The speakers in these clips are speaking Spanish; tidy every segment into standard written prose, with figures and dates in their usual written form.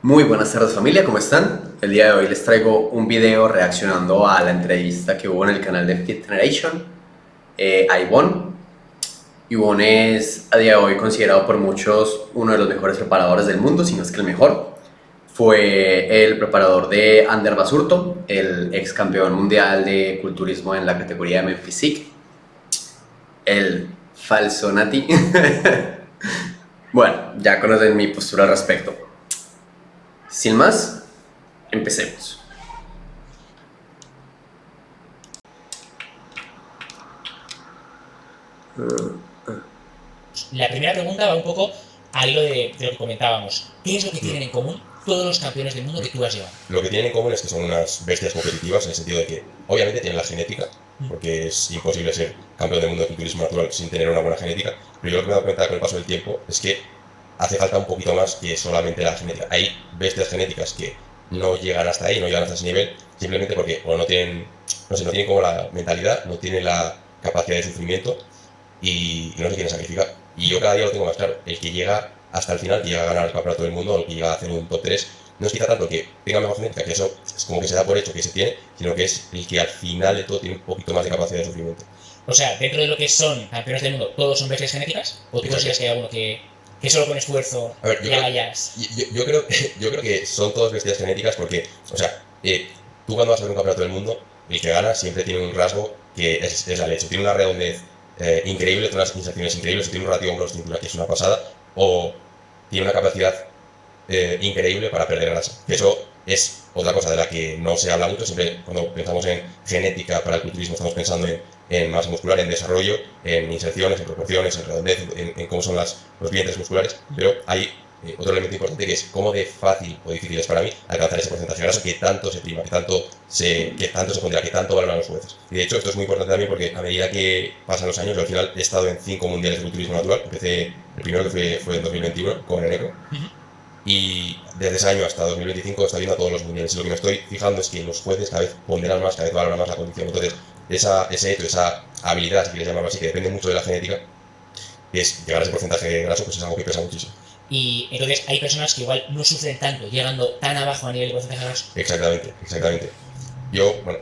Muy buenas tardes familia, ¿cómo están? El día de hoy les traigo un video reaccionando a la entrevista que hubo en el canal de Fit Generation a Ivonne. Ivonne es a día de hoy considerado por muchos uno de los mejores preparadores del mundo, si no es que el mejor. Fue el preparador de Ander Basurto, el ex campeón mundial de culturismo en la categoría de Men Physique, el falso Nati. Bueno, ya conocen mi postura al respecto. Sin más, empecemos. La primera pregunta va un poco al hilo de lo que comentábamos. ¿Qué es lo que tienen en común todos los campeones del mundo que tú has llevado? Lo que tienen en común es que son unas bestias competitivas en el sentido de que obviamente tienen la genética, porque es imposible ser campeón del mundo de culturismo natural sin tener una buena genética, pero yo lo que me he dado cuenta con el paso del tiempo es que hace falta un poquito más que solamente la genética. Hay bestias genéticas que no llegan hasta ahí, no llegan hasta ese nivel, simplemente porque no tienen, no sé, no tienen como la mentalidad, no tienen la capacidad de sufrimiento y no se quieren sacrificar. Y yo cada día lo tengo más claro. El que llega hasta el final, que llega a ganar el campeonato del mundo, o el que llega a hacer un top 3 no es quizá tanto que tenga mejor genética, que eso es como que se da por hecho que se tiene, sino que es el que al final de todo tiene un poquito más de capacidad de sufrimiento. O sea, dentro de lo que son campeones del mundo, ¿todos son bestias genéticas? ¿O tú Exacto. consideras que hay alguno que solo con esfuerzo A ver, y agallas? yo creo que son todas bestias genéticas porque, o sea, tú cuando vas a ver un campeonato del mundo, el que gana siempre tiene un rasgo que es la leche. Tiene una redondez increíble, tiene unas inserciones increíbles, tiene un ratio hombros-cintura que es una pasada, o tiene una capacidad increíble para perder grasa. Que eso es otra cosa de la que no se habla mucho. Siempre cuando pensamos en genética para el culturismo estamos pensando en masa muscular, en desarrollo, en inserciones, en proporciones, en redondez, en cómo son los vientres musculares, pero hay otro elemento importante que es cómo de fácil o difícil es para mí alcanzar ese porcentaje de grasa que tanto se prima, que tanto se pondrá, que tanto valoran los jueces. Y de hecho esto es muy importante también porque a medida que pasan los años, yo al final he estado en 5 mundiales de culturismo natural. Empecé, el primero que fue en 2021 con Eneco, y desde ese año hasta 2025 estoy viendo a todos los mundiales. Y lo que me estoy fijando es que los jueces cada vez ponderan más, cada vez valoran más la condición. Entonces, ese hecho, esa habilidad, si quieres llamarlo así, que depende mucho de la genética, es llegar a ese porcentaje graso, pues es algo que pesa muchísimo. Y entonces hay personas que igual no sufren tanto, llegando tan abajo a nivel de porcentaje de grasa. Exactamente, exactamente. Bueno,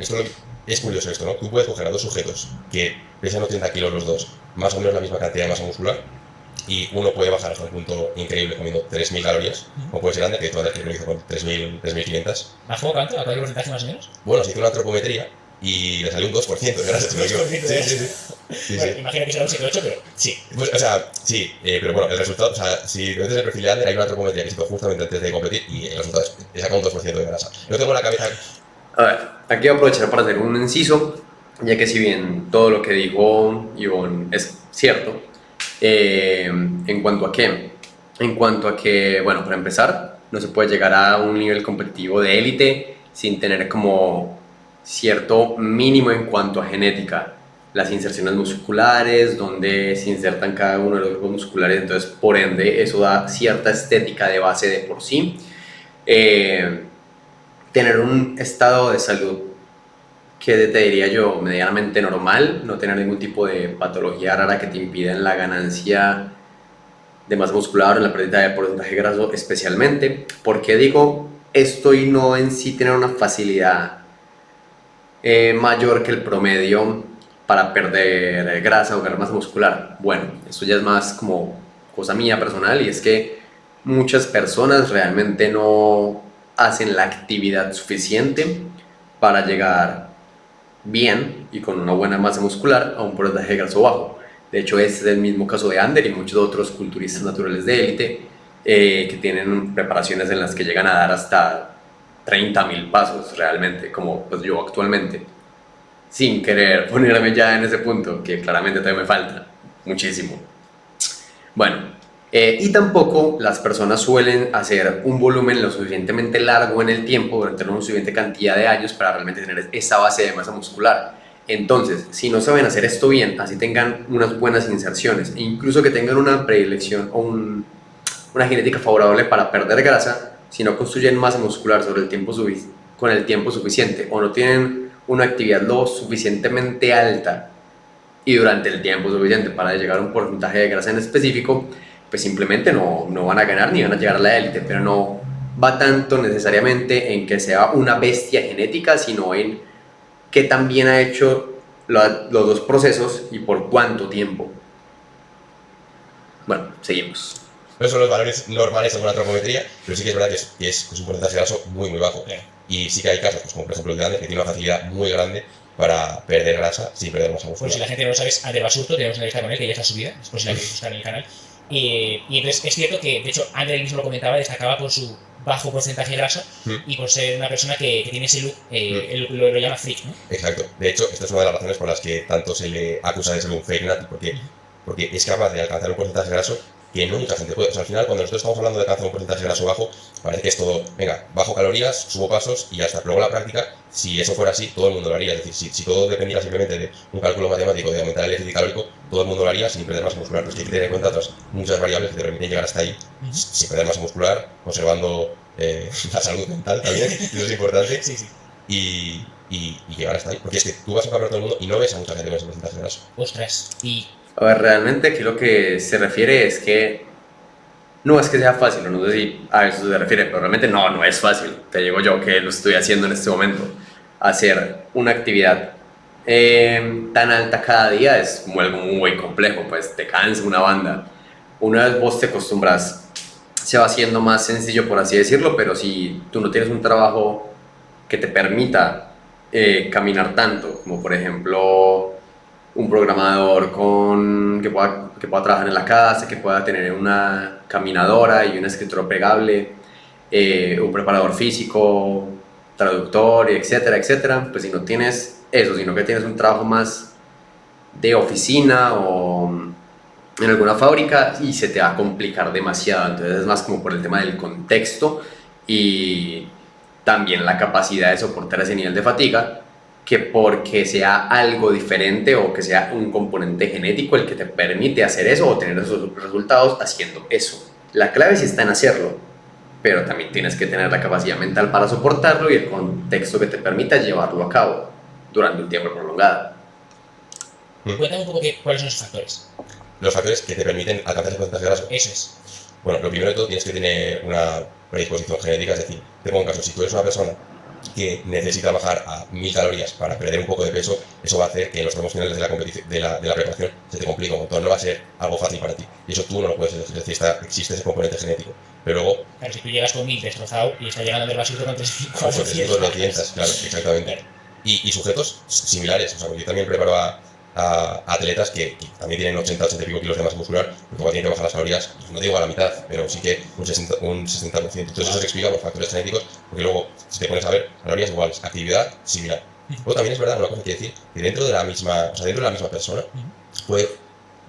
es curioso esto, ¿no? Tú puedes coger a dos sujetos que pesan 80 kilos los dos, más o menos la misma cantidad de masa muscular, y uno puede bajar hasta un punto increíble comiendo 3.000 calorías, o puede ser grande, que tú antes lo hizo con 3.000, 3.500. ¿Bajó cuánto? ¿A cuál porcentaje más o menos? Bueno, se hizo una antropometría y le salió un 2% de grasa, si no me equivoco. 2% de Sí, sí, grasa. sí. Sí, Bueno, sí. imagino que será un 7-8, pero sí. Pues, o sea, sí, pero bueno, el resultado, o sea, si te metes en el perfil de Ander, hay una antropometría que se hizo justamente antes de competir y el resultado es saca un 2% de grasa. No tengo en la cabeza. A ver, aquí voy a aprovechar para hacer un inciso, ya que si bien todo lo que dijo Ivonne es cierto, en cuanto a qué, en cuanto a que, bueno, para empezar, no se puede llegar a un nivel competitivo de élite sin tener como cierto mínimo en cuanto a genética, las inserciones musculares, donde se insertan cada uno de los grupos musculares, entonces por ende eso da cierta estética de base de por sí. Eh, Tener un estado de salud que te diría yo medianamente normal, no tener ningún tipo de patología rara que te impida en la ganancia de masa muscular o en la pérdida de porcentaje graso especialmente. ¿Por qué digo esto y no en sí tener una facilidad mayor que el promedio para perder grasa o ganar masa muscular? Bueno, eso ya es más como cosa mía personal, y es que muchas personas realmente no hacen la actividad suficiente para llegar bien y con una buena masa muscular a un porcentaje de grasa bajo. De hecho, ese es el mismo caso de Ander y muchos otros culturistas naturales de élite que tienen preparaciones en las que llegan a dar hasta 30.000 pasos realmente, como pues yo actualmente, sin querer ponerme ya en ese punto, que claramente todavía me falta muchísimo. Bueno, y tampoco las personas suelen hacer un volumen lo suficientemente largo en el tiempo, durante una suficiente cantidad de años, para realmente tener esa base de masa muscular. Entonces, si no saben hacer esto bien, así tengan unas buenas inserciones, e incluso que tengan una predilección o una genética favorable para perder grasa, si no construyen masa muscular sobre el tiempo con el tiempo suficiente, o no tienen una actividad lo suficientemente alta y durante el tiempo suficiente para llegar a un porcentaje de grasa en específico, pues simplemente no van a ganar ni van a llegar a la élite, pero no va tanto necesariamente en que sea una bestia genética, sino en qué tan bien ha hecho los dos procesos y por cuánto tiempo. Bueno, seguimos. No son los valores normales de una antropometría, pero sí que es verdad que es un porcentaje graso muy, muy bajo. Claro. Y sí que hay casos, pues, como por ejemplo el de Ander, que tiene una facilidad muy grande para perder grasa sin perder masa Por muscular. si la gente no lo sabe, es Ander Basurto, tenemos una lista con él que ya está subida, es por si la queréis buscar en el canal. Y entonces es cierto que, de hecho, Ander mismo lo comentaba, destacaba por su bajo porcentaje graso y por ser una persona que tiene ese look, lo llama freak, ¿no? Exacto. De hecho, esta es una de las razones por las que tanto se le acusa de ser un fake nut, porque es capaz de alcanzar un porcentaje graso que no mucha gente puede. O sea, al final, cuando nosotros estamos hablando de alcanzar un porcentaje graso bajo, parece que es todo, venga, bajo calorías, subo pasos y ya está. Luego la práctica, si eso fuera así, todo el mundo lo haría. Es decir, si todo dependiera simplemente de un cálculo matemático de aumentar el déficit calórico, todo el mundo lo haría sin perder masa muscular. Pues hay que tener en cuenta otras muchas variables que te permiten llegar hasta ahí sin perder masa muscular, conservando la salud mental también, eso es importante. Sí, sí. Y llegar hasta ahí. Porque es que tú vas a un campeonato del mundo y no ves a mucha gente con ese porcentaje graso. Ostras, y A ver, realmente aquí lo que se refiere es que no es que sea fácil, o no sé si a eso se refiere, pero realmente no es fácil. Te digo yo que lo estoy haciendo en este momento. Hacer una actividad tan alta cada día es algo muy complejo, pues te cansa una banda. Una vez vos te acostumbras, se va haciendo más sencillo, por así decirlo, pero si tú no tienes un trabajo que te permita caminar tanto, como por ejemplo un programador que pueda trabajar en la casa, que pueda tener una caminadora y un escritorio plegable, un preparador físico, traductor, etcétera, etcétera. Pues si no tienes eso, sino que tienes un trabajo más de oficina o en alguna fábrica, y se te va a complicar demasiado. Entonces es más como por el tema del contexto y también la capacidad de soportar ese nivel de fatiga, que porque sea algo diferente o que sea un componente genético el que te permite hacer eso o tener esos resultados haciendo eso. La clave sí está en hacerlo, pero también tienes que tener la capacidad mental para soportarlo y el contexto que te permita llevarlo a cabo durante un tiempo prolongado. cuéntame un poco cuáles son esos factores. Los factores que te permiten alcanzar ese porcentaje graso. Eso es. Bueno, lo primero de todo tienes que tener una predisposición genética, es decir, te pongo un caso, si tú eres una persona que necesita bajar a 1000 calorías para perder un poco de peso, eso va a hacer que en los tramos finales de la competición, de la preparación se te complique un montón, no va a ser algo fácil para ti. Y eso tú no lo puedes elegir, es decir, existe ese componente genético. Pero luego, Claro, si tú llegas con 1000 destrozado y está llegando el vasito con 300, con 300, claro, exactamente. Claro. Y sujetos similares, o sea, yo también preparo a atletas que también tienen 80 y pico kilos de masa muscular, porque tienen que bajar las calorías, no digo a la mitad, pero sí que un 60%. Entonces eso se explica por factores genéticos, porque luego, si te pones a ver, calorías iguales, actividad similar. Luego también es verdad, una cosa que decir, que dentro de la misma persona puede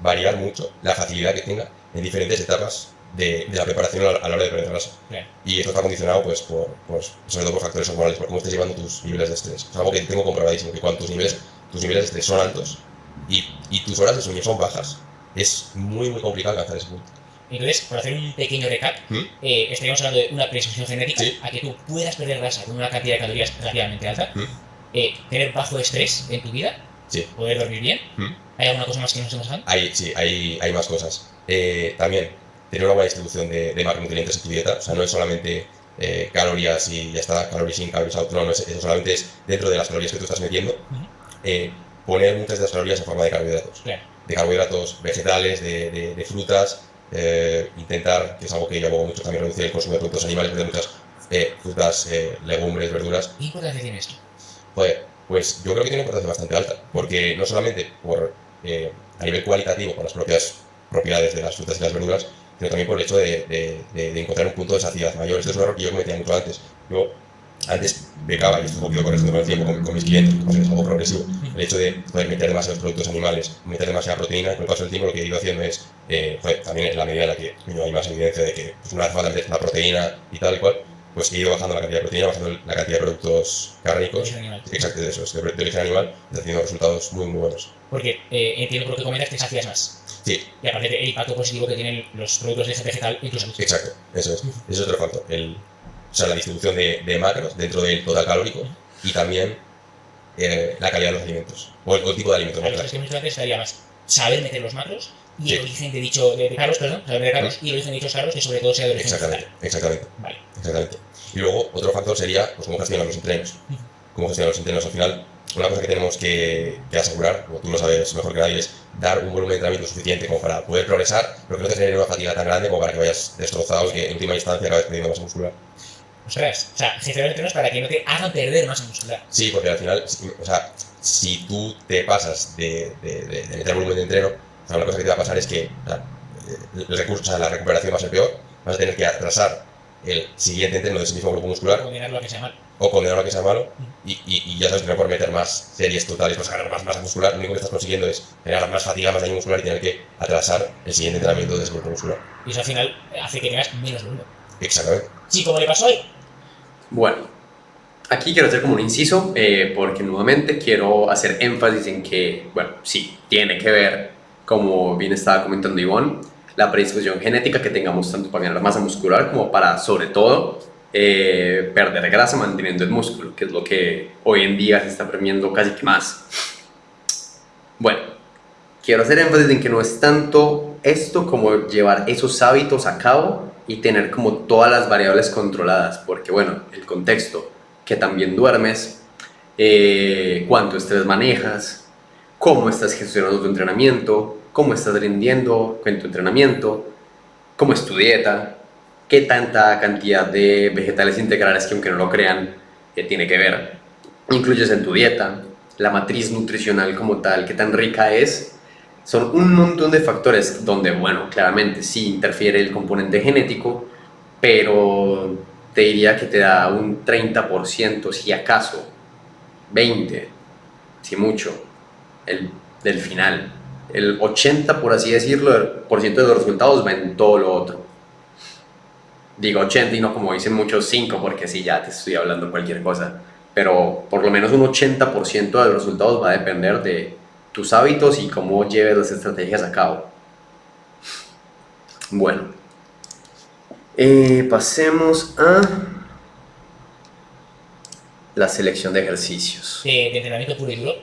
variar mucho la facilidad que tenga en diferentes etapas de la preparación a la hora de perder grasa. Claro. Y esto está condicionado pues, sobre todo por factores hormonales, por cómo estés llevando tus niveles de estrés. Es algo que tengo comprobadísimo, que cuando tus niveles de estrés son altos y tus horas de sueño son bajas, es muy, muy complicado alcanzar ese punto. Entonces, por hacer un pequeño recap, estaríamos hablando de una predisposición genética a que tú puedas perder grasa con una cantidad de calorías relativamente alta, tener bajo estrés en tu vida, poder dormir bien. ¿Hay alguna cosa más que nos hemos dejado? Hay más cosas. También tener una buena distribución de macronutrientes en tu dieta, o sea, no es solamente calorías y ya está, calories in, calories out, no es eso, solamente es dentro de las calorías que tú estás metiendo, poner muchas de las calorías en forma de carbohidratos. Claro. De carbohidratos vegetales, de frutas, intentar, que es algo que yo abogo mucho, también reducir el consumo de productos animales, de muchas frutas, legumbres, verduras. ¿Qué importancia tiene esto? Joder, pues yo creo que tiene una importancia bastante alta, porque no solamente a nivel cualitativo, por las propias propiedades de las frutas y las verduras, sino también por el hecho de encontrar un punto de saciedad mayor. Esto es un error que yo cometía mucho antes. Yo antes becaba, y esto lo he ido corrigiendo con el tiempo con mis clientes, que es algo progresivo, el hecho de poder meter demasiados productos animales, meter demasiada proteína. Con el paso del tiempo lo que he ido haciendo es, también en la medida en la que hay más evidencia de que pues, no hace falta meter la proteína y tal y cual, pues he ido bajando la cantidad de proteína, bajando la cantidad de productos cárnicos. Exacto, de eso, de origen animal, y haciendo resultados muy, muy buenos. Porque entiendo por lo que comentas, te sacias más. Sí. Y aparte del impacto positivo que tienen los productos de origen vegetal en tu salud. Exacto, eso es. Ese es otro factor. O sea, la distribución de macros dentro del total calórico y también la calidad de los alimentos o el tipo de alimentos. Claro, es que muchas veces estaría más saber meter los macros Y el origen de dicho de Carlos, perdón, de Carlos, y el origen de dichos Carlos que sobre todo sea de origen Exactamente, exactamente. Vale. Exactamente. Y luego otro factor sería pues cómo gestionar los entrenos. Cómo gestionar los entrenos. Al final, una cosa que tenemos que asegurar, como tú lo sabes mejor que nadie, es dar un volumen de entrenamiento suficiente como para poder progresar, pero que no te genere una fatiga tan grande como para que vayas destrozado y que en última instancia acabes perdiendo masa muscular. Ostras, o sea, gestionar entrenos para que no te hagan perder masa muscular. Sí, porque al final, o sea, si tú te pasas de meter volumen de entreno, o sea, una cosa que te va a pasar es que o sea, el recurso, o sea, la recuperación va a ser peor, vas a tener que atrasar el siguiente entreno de ese mismo grupo muscular. Condenarlo a que sea malo. O condenarlo a que sea malo, y ya sabes que no por meter más series totales, vas a ganar más masa muscular, lo único que estás consiguiendo es generar más fatiga, más daño muscular y tener que atrasar el siguiente entrenamiento de ese grupo muscular. Y eso al final hace que tengas menos volumen. Exactamente. Sí, como le pasó hoy. Bueno, aquí quiero hacer como un inciso, porque nuevamente quiero hacer énfasis en que, bueno, sí, tiene que ver, como bien estaba comentando Ivonne, la predisposición genética que tengamos tanto para ganar masa muscular como para, sobre todo, perder grasa manteniendo el músculo, que es lo que hoy en día se está premiando casi que más. Bueno, quiero hacer énfasis en que no es tanto esto como llevar esos hábitos a cabo y tener como todas las variables controladas, porque bueno, el contexto, que también duermes, cuánto estrés manejas, cómo estás gestionando tu entrenamiento, cómo estás rindiendo con tu entrenamiento, cómo es tu dieta, qué tanta cantidad de vegetales integrales que aunque no lo crean, tiene que ver, incluyes en tu dieta, la matriz nutricional como tal, qué tan rica es. Son un montón de factores donde, bueno, claramente sí interfiere el componente genético, pero te diría que te da un 30%, si acaso, 20%, si mucho, del final. El 80%, por así decirlo, por ciento de los resultados va en todo lo otro. Digo 80 y no como dicen muchos 5, porque sí, ya te estoy hablando cualquier cosa. Pero por lo menos un 80% de los resultados va a depender de tus hábitos y cómo lleves las estrategias a cabo. Bueno, pasemos a la selección de ejercicios. De entrenamiento puro y duro.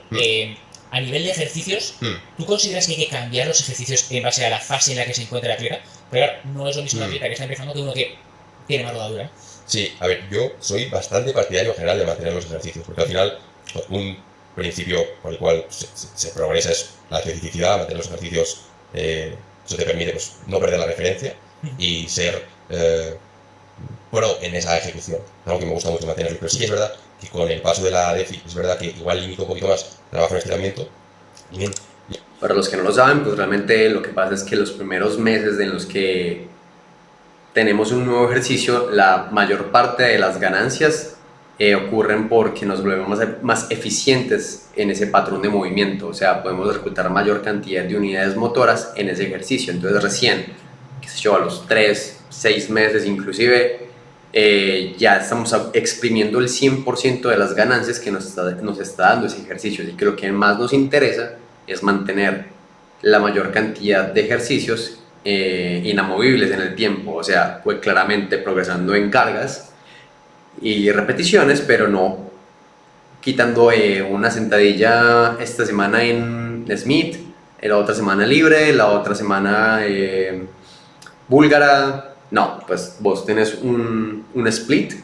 A nivel de ejercicios, ¿tú consideras que hay que cambiar los ejercicios en base a la fase en la que se encuentra el atleta? Pero claro, no es lo mismo un atleta que está empezando que uno que tiene más rodadura. Sí, a ver, yo soy bastante partidario en general de mantener los ejercicios, porque al final un principio por el cual se progresa es la especificidad, mantener los ejercicios, eso te permite pues, no perder la referencia y ser pro en esa ejecución, algo que me gusta mucho mantenerlo, pero sí que es verdad que con el paso de la DEFI es verdad que igual limito un poquito más trabajo en estiramiento. Para los que no lo saben, pues realmente lo que pasa es que los primeros meses en los que tenemos un nuevo ejercicio, la mayor parte de las ganancias ocurren porque nos volvemos más eficientes en ese patrón de movimiento, o sea, podemos reclutar mayor cantidad de unidades motoras en ese ejercicio. Entonces recién, qué sé yo, a los 3, 6 meses inclusive, ya estamos exprimiendo el 100% de las ganancias que nos está dando ese ejercicio. Así que lo que más nos interesa es mantener la mayor cantidad de ejercicios inamovibles en el tiempo, o sea, pues claramente progresando en cargas y repeticiones, pero no quitando una sentadilla esta semana en Smith, la otra semana libre, la otra semana búlgara. No, pues vos tenés un split,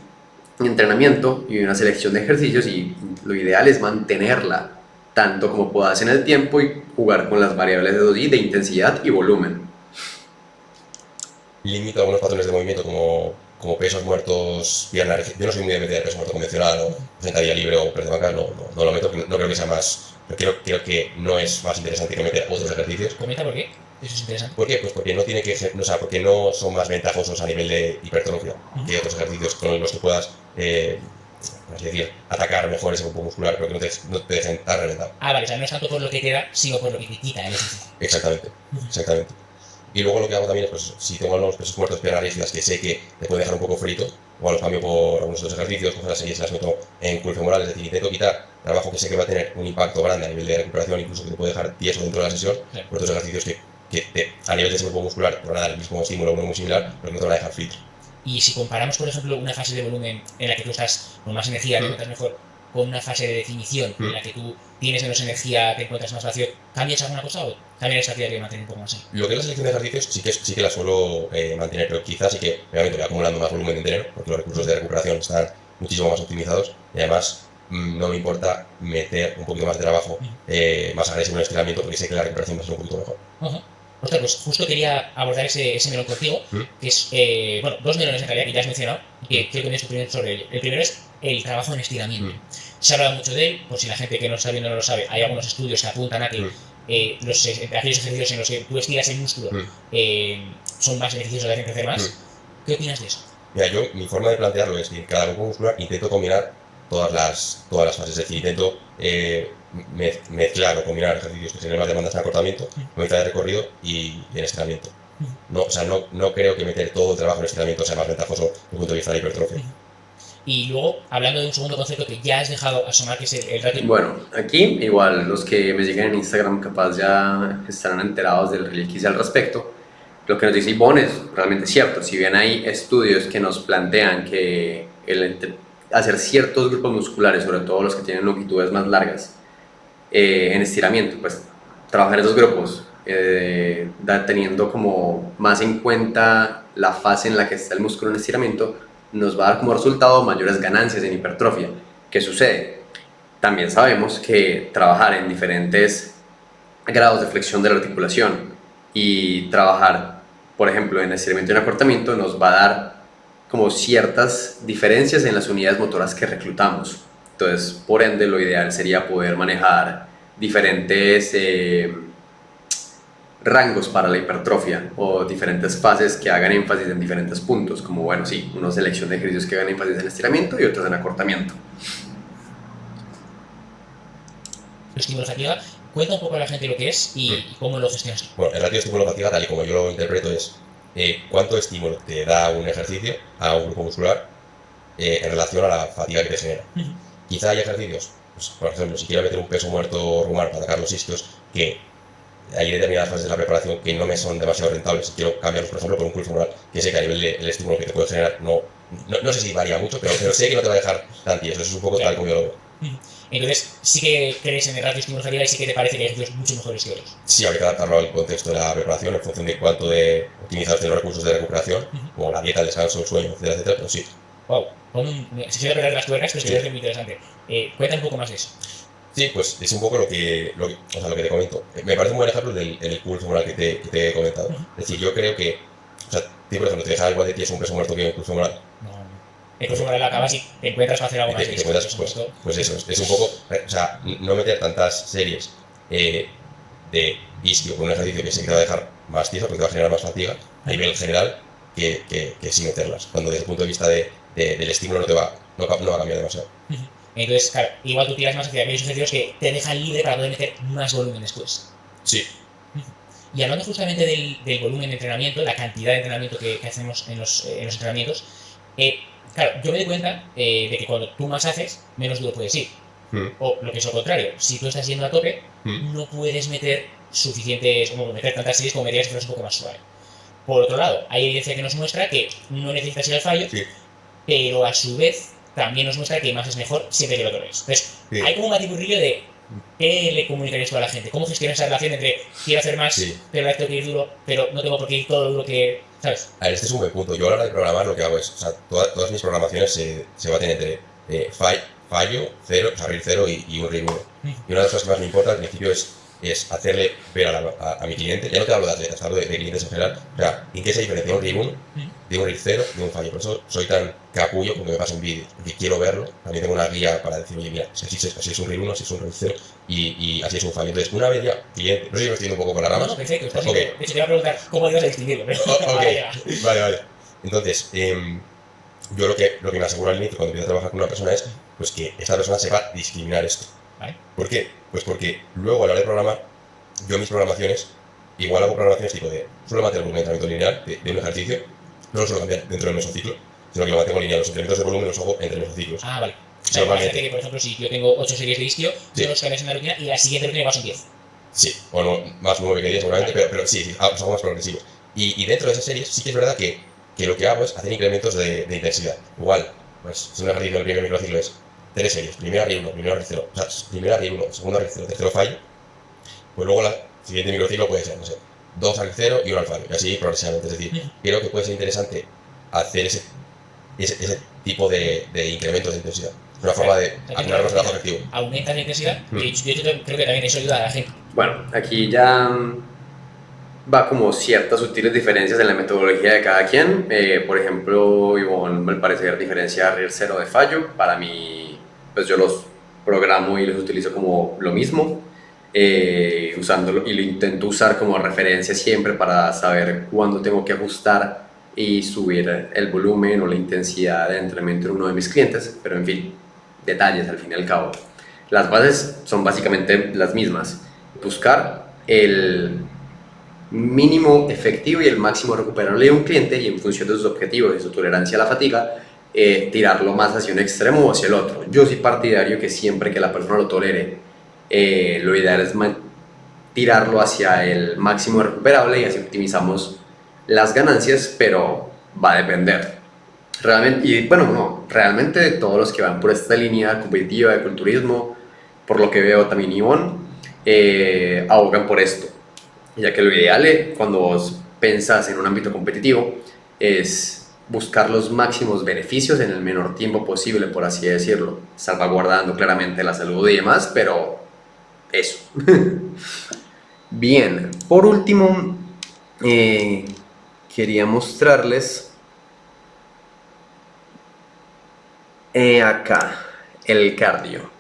un entrenamiento y una selección de ejercicios, y lo ideal es mantenerla tanto como puedas en el tiempo y jugar con las variables de dosis, de intensidad y volumen. Limito algunos patrones de movimiento como pesos muertos, pierna. Yo no soy muy de meter peso muerto convencional o sentadilla libre o press de banca, no lo meto, no creo que sea más. Creo que no es más interesante que meter otros ejercicios. Comenta por qué. Eso es interesante. ¿Por qué? Pues porque no tiene que ser, o sea, porque no son más ventajosos a nivel de hipertrofia que otros ejercicios con los que puedas es decir, atacar mejor ese grupo muscular, pero que no te dejen tan reventado. Vale, o sea, no es tanto por lo que te da, sino por lo que te quita el ejercicio. Exactamente, exactamente. Y luego lo que hago también es, pues, si tengo algunos pesos muertos, piernas rígidas que sé que te pueden dejar un poco frito, igual los cambio por algunos otros ejercicios, cojo las series y las meto en curva femoral, es decir, intento quitar trabajo que sé que va a tener un impacto grande a nivel de recuperación, incluso que te puede dejar tieso dentro de la sesión, por otros ejercicios que a nivel de ese grupo muscular te van a dar el mismo estímulo, uno muy similar, pero que no te van a dejar frito. Y si comparamos, por ejemplo, una fase de volumen en la que tú estás con más energía, te notas mejor, con una fase de definición en la que tú tienes menos energía, te encuentras más vacío, ¿cambias alguna cosa o también esa actividad que mantener un poco más ahí? Lo que es la selección de ejercicios sí que la suelo mantener, pero quizás sí que obviamente voy acumulando más volumen de entreno, porque los recursos de recuperación están muchísimo más optimizados y además no me importa meter un poquito más de trabajo más agresivo en el estiramiento, porque sé que la recuperación va a ser un poquito mejor. Ostras, pues justo quería abordar ese melón contigo, que es, bueno, dos melones en realidad que ya has mencionado, y que quiero que me des tu opinión sobre ello. El primero es el trabajo en estiramiento. Se ha hablado mucho de él, por si la gente que no está viendo no lo sabe, hay algunos estudios que apuntan a que aquellos ejercicios en los que tú estiras el músculo son más beneficiosos, te hacen crecer más. ¿Qué opinas de eso? Mira, mi forma de plantearlo es que en cada grupo muscular intento combinar todas las fases, es decir, intento mezclar o combinar ejercicios que tienen más demandas en acortamiento, mitad de recorrido y en estiramiento. No, o sea, no creo que meter todo el trabajo en estiramiento sea más ventajoso desde el punto de vista de la hipertrofia. Y luego, hablando de un segundo concepto que ya has dejado asomar, que es el ratio. Bueno, aquí igual los que me siguen en Instagram capaz ya estarán enterados del reel que hice al respecto. Lo que nos dice Ivonne es realmente cierto. Si bien hay estudios que nos plantean que hacer ciertos grupos musculares, sobre todo los que tienen longitudes más largas, en estiramiento, pues trabajar esos grupos teniendo como más en cuenta la fase en la que está el músculo en estiramiento, nos va a dar como resultado mayores ganancias en hipertrofia. ¿Qué sucede? También sabemos que trabajar en diferentes grados de flexión de la articulación y trabajar, por ejemplo, en estiramiento y en acortamiento nos va a dar como ciertas diferencias en las unidades motoras que reclutamos. Entonces, por ende, lo ideal sería poder manejar diferentes rangos para la hipertrofia o diferentes fases que hagan énfasis en diferentes puntos, como, bueno, sí, una selección de ejercicios que hagan énfasis en estiramiento y otros en acortamiento. Estímulo-fatiga, cuenta un poco a la gente lo que es y cómo lo gestionas. Bueno, el ratio estímulo-fatiga, tal y como yo lo interpreto, es cuánto estímulo te da un ejercicio a un grupo muscular en relación a la fatiga que te genera. Quizá hay ejercicios, pues, por ejemplo, si quiero meter un peso muerto rumano para atacar los isquios, que hay determinadas fases de la preparación que no me son demasiado rentables. Si quiero cambiarlos, por ejemplo, por un curl femoral, que sé que a nivel del estímulo que te puede generar no sé si varía mucho, pero sé que no te va a dejar tan tieso. Eso es un poco tal como yo lo veo. Entonces, sí que crees en el ratio estímulo-fatiga y sí que te parece que hay ejercicios mucho mejores que otros. Sí, habría que adaptarlo al contexto de la preparación en función de cuánto de optimizados tienen los recursos de recuperación, como la dieta, el descanso, el sueño, etcétera, etcétera, pero sí. Wow, se suele perder las tuercas, pero es muy interesante. Cuenta un poco más de eso. Sí, pues es un poco lo que te comento. Me parece un buen ejemplo del curl femoral que te he comentado. Es decir, yo creo que, o sea, tú, por ejemplo, te dejas igual de ti es un peso muerto que un curl femoral. No. El curl femoral acabas y te encuentras para hacer algo más. Pues eso, es un poco, o sea, no meter tantas series de isquio con un ejercicio que se te va a dejar más tieso, porque te va a generar más fatiga a nivel general que sin meterlas. Cuando desde el punto de vista del estímulo no va a cambiar demasiado. Entonces, claro, igual tú tiras más hacia aquellos ejercicios que te dejan libre para poder meter más volumen después. Sí. Y hablando justamente del volumen de entrenamiento, la cantidad de entrenamiento que hacemos en los entrenamientos, claro, yo me doy cuenta de que cuando tú más haces, menos duro puedes ir. O lo que es lo contrario, si tú estás yendo a tope, no puedes meter meter tantas series como meterías si fueras un poco más suave. Por otro lado, hay evidencia que nos muestra que no necesitas ir al fallo, pero a su vez también nos muestra que más es mejor siempre que lo toleres. Entonces, hay como un batiburrillo de qué le comunicarías tú a la gente, cómo gestionas esa relación entre quiero hacer más, pero ahora tengo que ir duro, pero no tengo por qué ir todo lo duro que, ¿sabes? A ver, este es un buen punto. Yo a la hora de programar lo que hago es, o sea, todas mis programaciones se baten entre fallo, cero, o sea, RIR 0 y un RIR 1. Y una de las cosas que más me importa al principio es hacerle ver a mi cliente, ya no te hablo de atletas, te hablo de clientes en general, o sea, ¿en qué se diferencia un RIR 1 de un RIR 0 de un fallo? Por eso soy tan capullo porque me paso un vídeo, porque quiero verlo. También tengo una guía para decir, oye, mira, si así es un RIR 1, así es un RIR 0 y así es un fallo. Entonces, una vez ya, cliente, no sé si me estoy yendo un poco con las ramas. No, perfecto, estás bien. De hecho, te iba a preguntar cómo ibas a distinguirlo, pero vale. Entonces, yo lo que me aseguro al inicio cuando empiezo a trabajar con una persona es pues que esta persona sepa discriminar esto. ¿Vale? ¿Por qué? Pues porque luego a la hora de programar, yo mis programaciones, igual hago programaciones tipo suelo mantener un entrenamiento lineal de un ejercicio, no lo suelo cambiar dentro del mesociclo, sino que lo mantengo lineal. Los incrementos de volumen los hago entre mesociclos. Ah, vale. O sea, imagínate que, por ejemplo, si yo tengo 8 series de isquio, yo los cambias en la rutina y la siguiente rutina va a son 10. Sí, o no, más 9 que 10 seguramente, pero sí, los hago más progresivos. Y dentro de esas series sí que es verdad que lo que hago es hacer incrementos de intensidad. Igual, pues si un ejercicio en el primer microciclo es 3 series, primera RIE 1, primera RIE 0, o sea, primera RIE 1, segunda RIE 0, tercero fallo, pues luego la siguiente microciclo puede ser, no sé, 2 al 0 y 1 al fallo, y así progresivamente. Es decir, creo que puede ser interesante hacer ese tipo de incrementos de intensidad. Es una forma de afinar más el efectivo. Aumenta la intensidad y yo creo que también eso ayuda a la gente. Bueno, aquí ya va como ciertas sutiles diferencias en la metodología de cada quien. Por ejemplo, Ivonne, al parecer, diferencia RIR 0 de fallo. Para mí, pues yo los programo y los utilizo como lo mismo, usándolo, y lo intento usar como referencia siempre para saber cuándo tengo que ajustar y subir el volumen o la intensidad de entrenamiento en uno de mis clientes. Pero en fin, detalles al fin y al cabo. Las bases son básicamente las mismas. Buscar el mínimo efectivo y el máximo recuperable de un cliente, y en función de sus objetivos y su tolerancia a la fatiga, tirarlo más hacia un extremo o hacia el otro. Yo soy partidario que siempre que la persona lo tolere, lo ideal es tirarlo hacia el máximo recuperable, y así optimizamos las ganancias, pero va a depender. Realmente, y bueno, no, realmente todos los que van por esta línea competitiva de culturismo, por lo que veo también Ivonne, abogan por esto, ya que lo ideal cuando vos pensás en un ámbito competitivo es buscar los máximos beneficios en el menor tiempo posible, por así decirlo, salvaguardando claramente la salud y demás, pero eso. Bien, por último, quería mostrarles acá el cardio.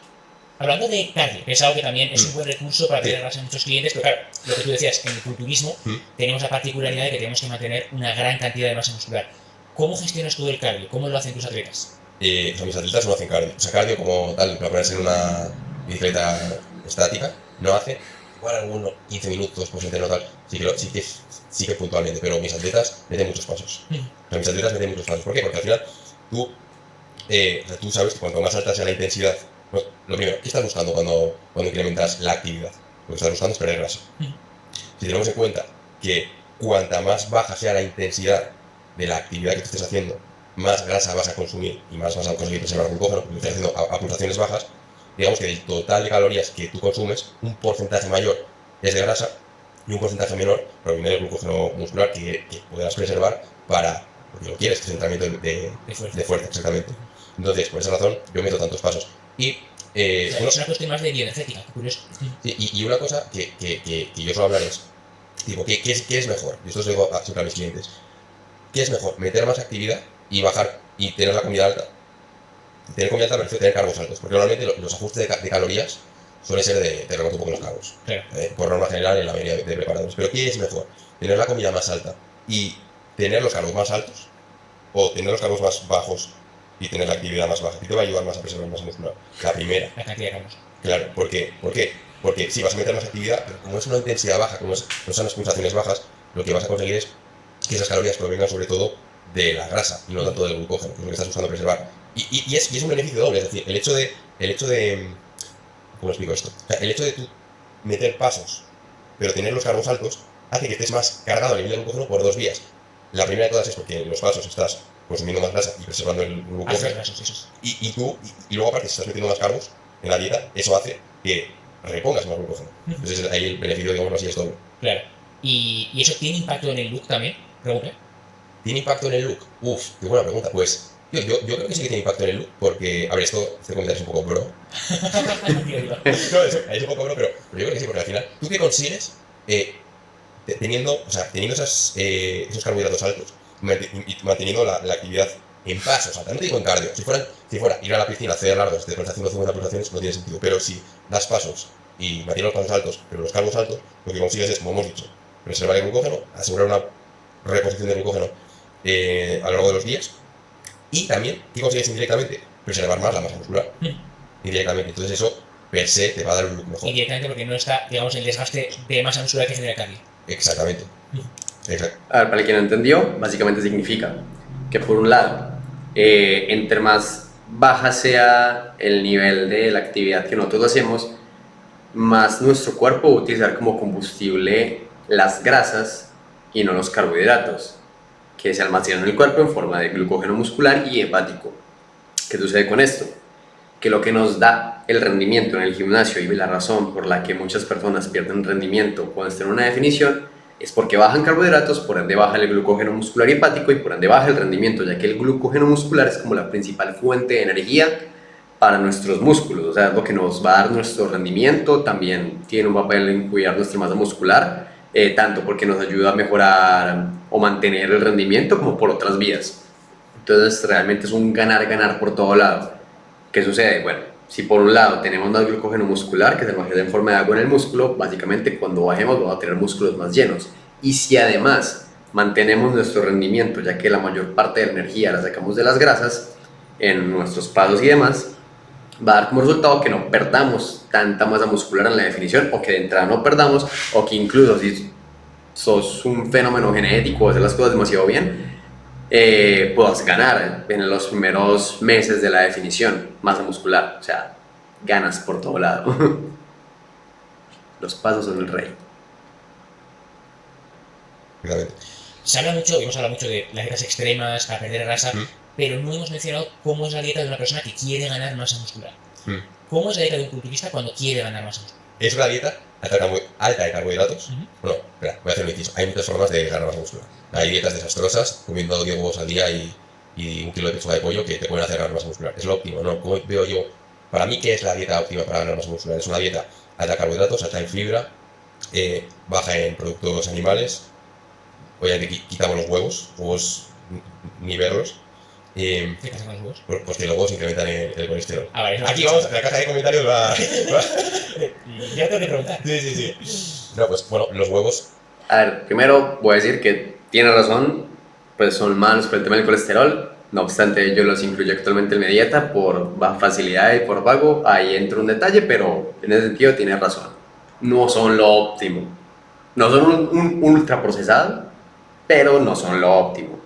Hablando de cardio, es algo que también es un buen recurso para tener a muchos clientes, pero claro, lo que tú decías, en el culturismo tenemos la particularidad de que tenemos que mantener una gran cantidad de masa muscular. ¿Cómo gestionas tú el cardio? ¿Cómo lo hacen tus atletas? O sea, mis atletas no hacen cardio. O sea, cardio como tal, para ponerse en una bicicleta estática, no hace. Igual algunos 15 minutos, pues entreno tal, sí que puntualmente, pero mis atletas meten muchos pasos. O sea, mis atletas meten muchos pasos. ¿Por qué? Porque al final tú sabes que cuanto más alta sea la intensidad, pues, lo primero, ¿qué estás buscando cuando incrementas la actividad? Lo que estás buscando es perder grasa. Si tenemos en cuenta que cuanta más baja sea la intensidad de la actividad que tú estés haciendo, más grasa vas a consumir y más vas a conseguir preservar glucógeno, porque estás haciendo a pulsaciones bajas, digamos que del total de calorías que tú consumes, un porcentaje mayor es de grasa y un porcentaje menor proviene del glucógeno muscular que podrás preservar porque lo quieres, que es el entrenamiento de fuerza, exactamente. Entonces, por esa razón, yo meto tantos pasos. Y es una cuestión más de bioenergética, curioso. Y una cosa que yo suelo hablar es, tipo, ¿qué es mejor? Y esto lo digo siempre a mis clientes. ¿Qué es mejor? ¿Meter más actividad y bajar y tener la comida alta? Tener comida alta prefiero tener cargos altos, porque normalmente los ajustes de calorías suelen ser de remoto un poco los cargos. Claro. Por norma general en la mayoría de preparadores. Pero ¿qué es mejor? ¿Tener la comida más alta y tener los cargos más altos? ¿O tener los cargos más bajos y tener la actividad más baja? ¿Qué te va a ayudar más a preservar masa muscular? La primera. La cantidad de cargos. Claro, ¿por qué? Porque sí, vas a meter más actividad, pero como es una intensidad baja, no son las pulsaciones bajas, lo que vas a conseguir es que esas calorías provengan sobre todo de la grasa y no tanto del glucógeno, que es lo que estás buscando preservar. Y es un beneficio doble, es decir, el hecho de ¿cómo explico esto? O sea, el hecho de tú meter pasos, pero tener los cargos altos, hace que estés más cargado a nivel de glucógeno por dos vías. La primera de todas es porque en los pasos estás consumiendo más grasa y preservando el glucógeno. Y luego aparte, si estás metiendo más cargos en la dieta, eso hace que repongas más glucógeno. Entonces ahí el beneficio, digamos así, es doble. Claro. ¿Y eso tiene impacto en el look también? Pregunta. ¿Tiene impacto en el look? Uf, qué buena pregunta. Pues yo creo que sí que tiene impacto en el look, porque, a ver, este comentario es un poco bro. No, es un poco bro, pero yo creo que sí, porque al final, ¿tú qué consigues teniendo esos carbohidratos altos y manteniendo la actividad en pasos altos? No te digo en cardio. Si fuera ir a la piscina, hacer largos, te pones haciendo 50 pulsaciones, no tiene sentido. Pero si das pasos y mantienes los pasos altos, pero los cargos altos, lo que consigues es, como hemos dicho, preservar el glucógeno, asegurar una reposición del glucógeno a lo largo de los días. Y también, ¿qué consigues indirectamente? Preservar más la masa muscular. Indirectamente. Entonces eso, per se, te va a dar un look mejor. Indirectamente porque no está, digamos, el desgaste de masa muscular que genera el cardio. Exactamente. Exacto. A ver, para el que no entendió, básicamente significa que por un lado, entre más baja sea el nivel de la actividad que nosotros hacemos, más nuestro cuerpo va a utilizar como combustible las grasas y no los carbohidratos, que se almacenan en el cuerpo en forma de glucógeno muscular y hepático. ¿Qué sucede con esto? que lo que nos da el rendimiento en el gimnasio y la razón por la que muchas personas pierden rendimiento cuando están en una definición es porque bajan carbohidratos, por ende baja el glucógeno muscular y hepático y por ende baja el rendimiento, ya que el glucógeno muscular es como la principal fuente de energía para nuestros músculos, o sea, es lo que nos va a dar nuestro rendimiento, también tiene un papel en cuidar nuestra masa muscular, tanto porque nos ayuda a mejorar o mantener el rendimiento como por otras vías. Entonces realmente es un ganar-ganar por todo lado. ¿Qué sucede? Bueno, si por un lado tenemos más glucógeno muscular, que se almacena en forma de agua en el músculo, básicamente cuando bajemos vamos a tener músculos más llenos. Y si además mantenemos nuestro rendimiento, ya que la mayor parte de la energía la sacamos de las grasas, en nuestros pasos y demás, va a dar como resultado que no perdamos tanta masa muscular en la definición, o que de entrada no perdamos, o que incluso si sos un fenómeno genético o hacer las cosas demasiado bien, puedas ganar en los primeros meses de la definición masa muscular, o sea, ganas por todo lado. Los pasos son el rey. Realmente. Se habla mucho, hemos hablado mucho de las dietas extremas para perder grasa, pero no hemos mencionado cómo es la dieta de una persona que quiere ganar masa muscular. ¿Cómo es la dieta de un culturista cuando quiere ganar masa muscular? Es una dieta alta de carbohidratos. Bueno, espera, voy a hacer un inciso. Hay muchas formas de ganar masa muscular. Hay dietas desastrosas, comiendo 10 huevos al día y 1 kilo de pechuga de pollo, que te pueden hacer ganar masa muscular. Es lo óptimo, ¿no? Como veo yo, para mí, ¿qué es la dieta óptima para ganar masa muscular? Es una dieta alta de carbohidratos, alta en fibra, baja en productos animales. Obviamente quitamos los huevos ni verlos. ¿Qué pasa con los huevos? Pues que los huevos incrementan el colesterol. Ah, vale, Aquí vamos, la caja de comentarios va... Ya tengo que preguntar. Sí. No, pues bueno, los huevos... A ver, primero voy a decir que tiene razón, pues son malos por el tema del colesterol. No obstante, yo los incluyo actualmente en mi dieta por facilidad y por vago. Ahí entra un detalle, pero en ese sentido tiene razón. No son lo óptimo. No son un ultra procesado, pero no son lo óptimo.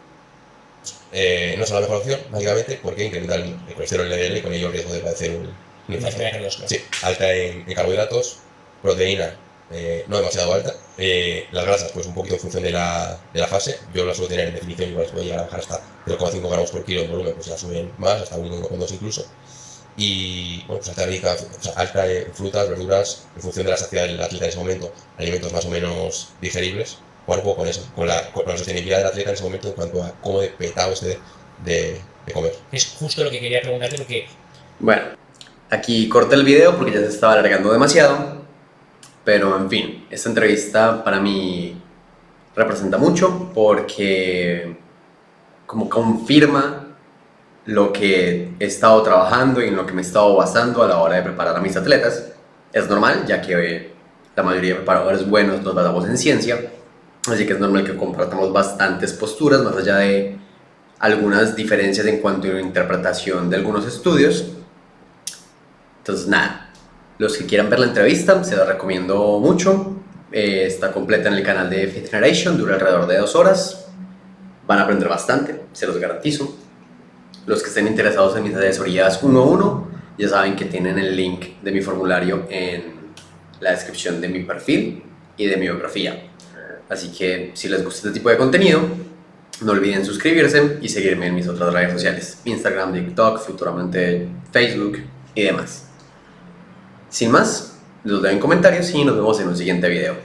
No son la mejor opción, básicamente, porque incrementan el colesterol LDL y con ello el riesgo de padecer un infarto. Sí, alta en carbohidratos, proteína no demasiado alta, las grasas pues un poquito en función de la fase. Yo las suelo tener en definición, igual puedo llegar a bajar hasta 0,5 gramos por kilo de volumen, pues ya suben más, hasta 1,2 incluso. Y bueno, pues alta en frutas, verduras, en función de la saciedad del atleta en ese momento, alimentos más o menos digeribles. Jugar un poco con eso, con la sostenibilidad del atleta en ese momento en cuanto a cómo de petado esté de comer. Es justo lo que quería preguntarte, porque... Bueno, aquí corté el video porque ya se estaba alargando demasiado, pero en fin, esta entrevista para mí representa mucho porque como confirma lo que he estado trabajando y en lo que me he estado basando a la hora de preparar a mis atletas. Es normal, ya que la mayoría de preparadores buenos nos basamos en ciencia, así que es normal que compartamos bastantes posturas, más allá de algunas diferencias en cuanto a la interpretación de algunos estudios. Entonces, nada, los que quieran ver la entrevista, se la recomiendo mucho. Está completa en el canal de Fit Generation, dura alrededor de 2 horas. Van a aprender bastante, se los garantizo. Los que estén interesados en mis asesorías 1 a 1, ya saben que tienen el link de mi formulario en la descripción de mi perfil y de mi biografía. Así que si les gusta este tipo de contenido, no olviden suscribirse y seguirme en mis otras redes sociales, Instagram, TikTok, futuramente Facebook y demás. Sin más, los dejo en comentarios y nos vemos en un siguiente video.